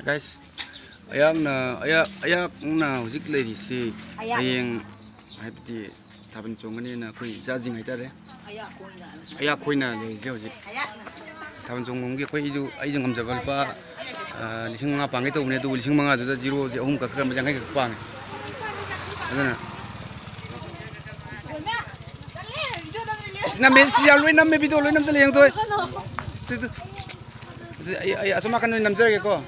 Guys, ayakna hujik leirisi hayeng haibdi taban chongani koi jajing haitare ayak koina leije hujik taban chongonggi koi aiju ngamjabal pa lising manga pangai tawne du lising manga du zero je ahum ka khram jangai ka pang adana isna men si aloi nam me video loi nam chale yang toy ay asuma kan nam jare ko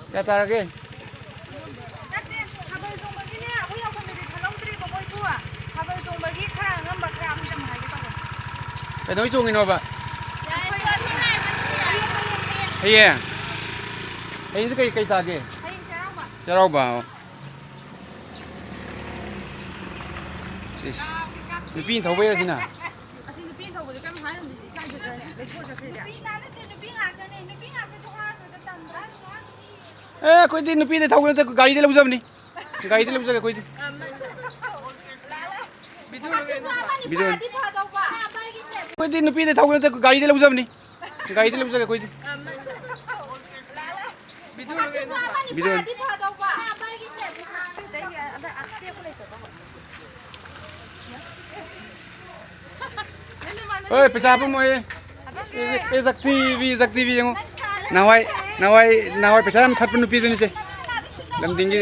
ya tarage cái nói chung nó vậy hay à hay cái cây ta kì cho rau vào你变头尾了是哪？哎，कोई दिन पीते था वो तो गाड़ी दे लो सब नहीं गाड़ी दे लो सब कोई बिदुन कोई दिन पीते था वो तो गाड़ी दे लो सब नहीं गाड़ी दे लो सब कोई बिदुन ओए पैसा apa mau ये zakti yang nawai पैसा हम खत पन पी देने से लम देंगे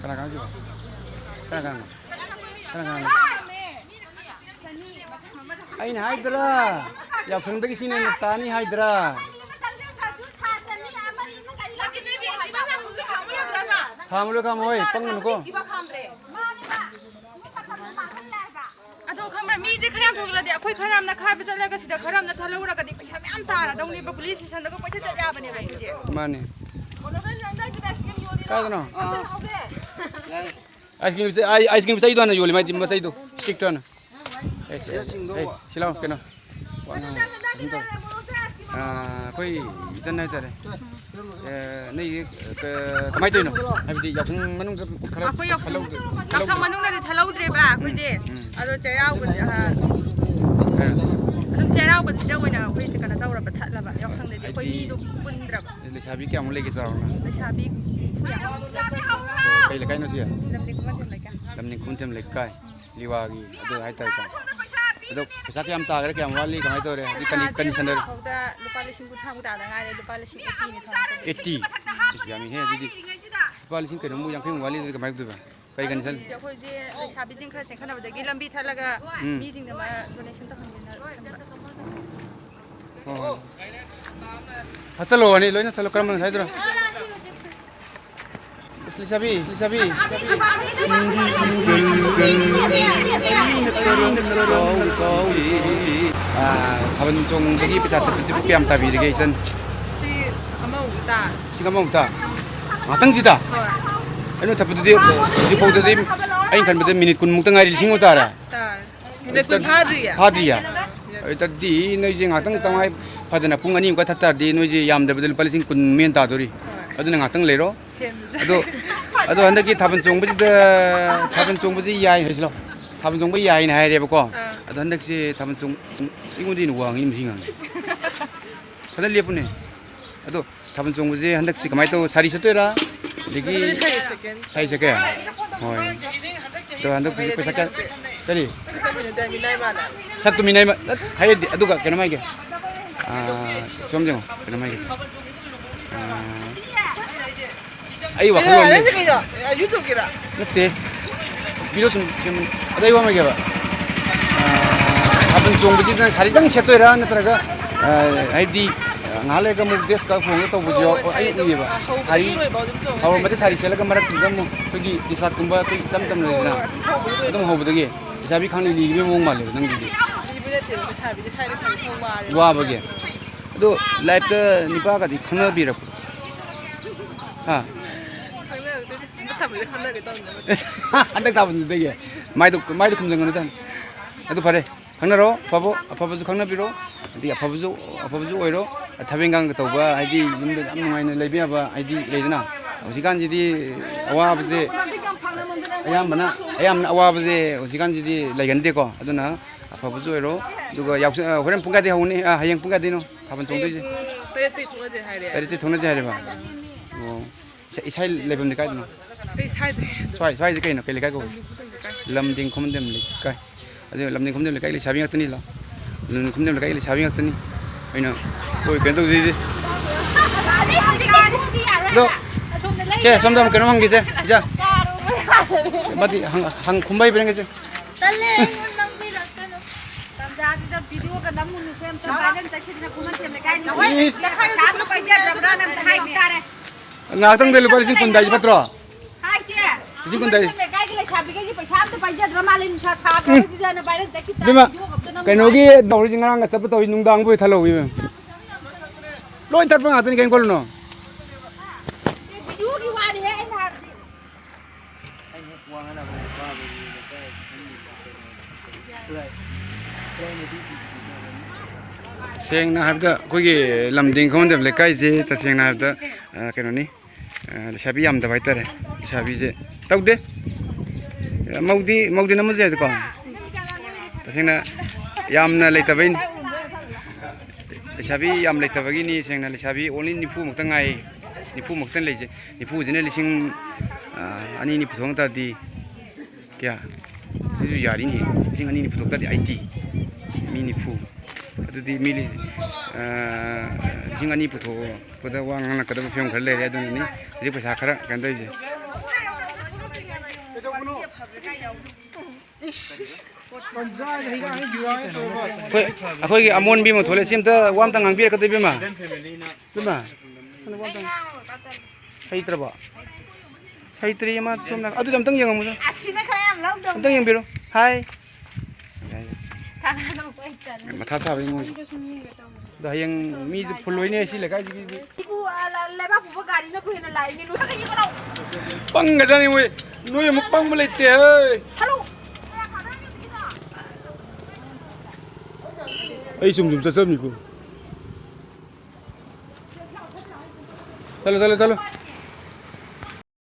Kadang-kadang juga. Kadang-kadang. Ain Hydra. Ya frente ke sini tani Hydra. Kamu oi, pengen ko. Aduh, kamu miji keram tu kalau dia, aku keram nak kah berjalan ke sini, keram nak thalau orang kadang pihak ni antara, dah ni polis station dah kau pasti cakap apa ni begitu je. Mana? Kau tu no? Ice cream saya itu ana jual, macam saya itu, stick tu ana. Silau kena. Koi ikan ni tadi. Ni kemai tu no? Habis di jauh mana kalau aku jauh mana nanti thalau dreba, aku je. Aduh cerau cerau betul jauh na, aku je kena tahu rapat lah, jauh sang dia, aku ni tu pun dreba. Lesabi kaya mulai kisah orang. Lesabi. Kaya lekai nasi ya? Lamni kuntem lekai, liwagi, aduh hai tay kan. Aduh, pesat yang tak ada kaya wali kami itu ada, ikan sender. Kita lupa lising putang kita ada ngai, lupa lising 80 ni thang. 80, kami he jadi. Lupa lising kerana yang kami wali itu kami itu bah. Kaya ikan sender. Aku je lesabi jing kerana cengkana pada gila lambi thalaga, meeting nama donation tak kami. Oh. Hatalo ani, loh ni hatalo kerana mana itu? Silisabi. Kawan cong segi pesat piam tapi dege isan. Si kamu uta. Matang cita. Anu tapi tu dia pau tu dia. Ain kan betul minit kun mutang hari sing utara. Minit kun hari ya. Hari ya. Tadi ni je ngatang tamai pada na pung ani muka tatar di ni je yam dah betul paling sing kun main tatori. Adu ngatang lero. Aduh anda kita taban cong besi yai hasil lo, taban cong besi yai ni hari apa kau? Aduh anda si taban cong ingun di nuang ini mesti ngang. Padahal lihat pun ni. Aduh taban cong besi anda si kemai tu sari satu lah, lagi sari sekian. Oh, aduh anda pesat kan? Tadi. Satu minai mana? Hai, aduh kak kenapa lagi? Suam jeng, kenapa lagi? Ayo waktu lu ni. YouTube kira. Nanti, video ada yang mana kira? Abang cong begitu nanti hari jang setu era nanti raga. Hari ngalai kamu dress kau phone itu bujio. Ayo ni ba. Hari, awak mesti hari sela kamu kamu pergi di saat kumba tu jam lagi na. Itu mau betul ke? Jadi kami ni lebih mau malu nanti di. Wah bagi. Itu live tu ni apa kadi kena biar. 하 한dag 타본데 마이도 금정거는 아도 바래 강나로 바보 아파버주 강나비로 디 아파버주 오이로 타뱅강 tauba 아이디 윤데 ям 누가이네 레비아바 아이디 레이드나 오시간지디 아와버제 ayamna awabaje ojiganjidi laigandeko aduna afabujo ero duga yak horen pungade hauni hayang pungade no taban chongdeje tayte thongnaje haire ba o isai lebamde kai no swai je kai no kai le kai ko lamding khomdem le kai ade lamding khomdem le kai le sabi ngatni la lamding khomdem le kai le sabi ngatni aina koi kento je do che somdam keno hangi je ja mati hang kumbai bereng aja. Tale nang birak kan. Tanda ada video kan namun nusem kan badan cakit na kuman tiap lekai ni. Siapa tu pajak berapa nam hai bitare. Ngatang dulu pada sini kundai patro. Hai sia. Sini kundai. Lekai kita siapa ke siapa tu pajak ramalin siapa tu dia na badan cakit. Bima, kenogi dauri jingarang nggak tapi tahu nungdang boy thalo bima. Lo entar pengatun kain kolno. Video ki wadi hai na. Sengna habda kogi lamding khomde lekai je ta sengna habda kenoni shabi am da baitare shabi je taude maudi namaje ko ta sengna yamna leitabain shabi yam leitabagi ni sengna le shabi only nifu mukta ngai nifu muktan leje nifu jene lising ani ni puthong ta di kya sidu yari ni sing ani ni puthong ta di IT mi nifu adudi mili sing ani putho pada wang na kadam film khar le adun ni ji paisa khara kan dai je akoi gi amon bi mo thole sim ta wam ta ngang bi ka dei bi ma Haitra ba Haitri ma somna adu jam tang yang mo Asina kaya am lau dong. tang yang biro hai Tangan nam ko ikan. matha sa bi mo da yang mi ju phuloi ne si le kai ji Ibu leba pu gari na bu na lai ni lu ka yi ko dau. pang ga jani mo noi mo pang mo le te hai Hello. ai sum sa sam ni ko chalo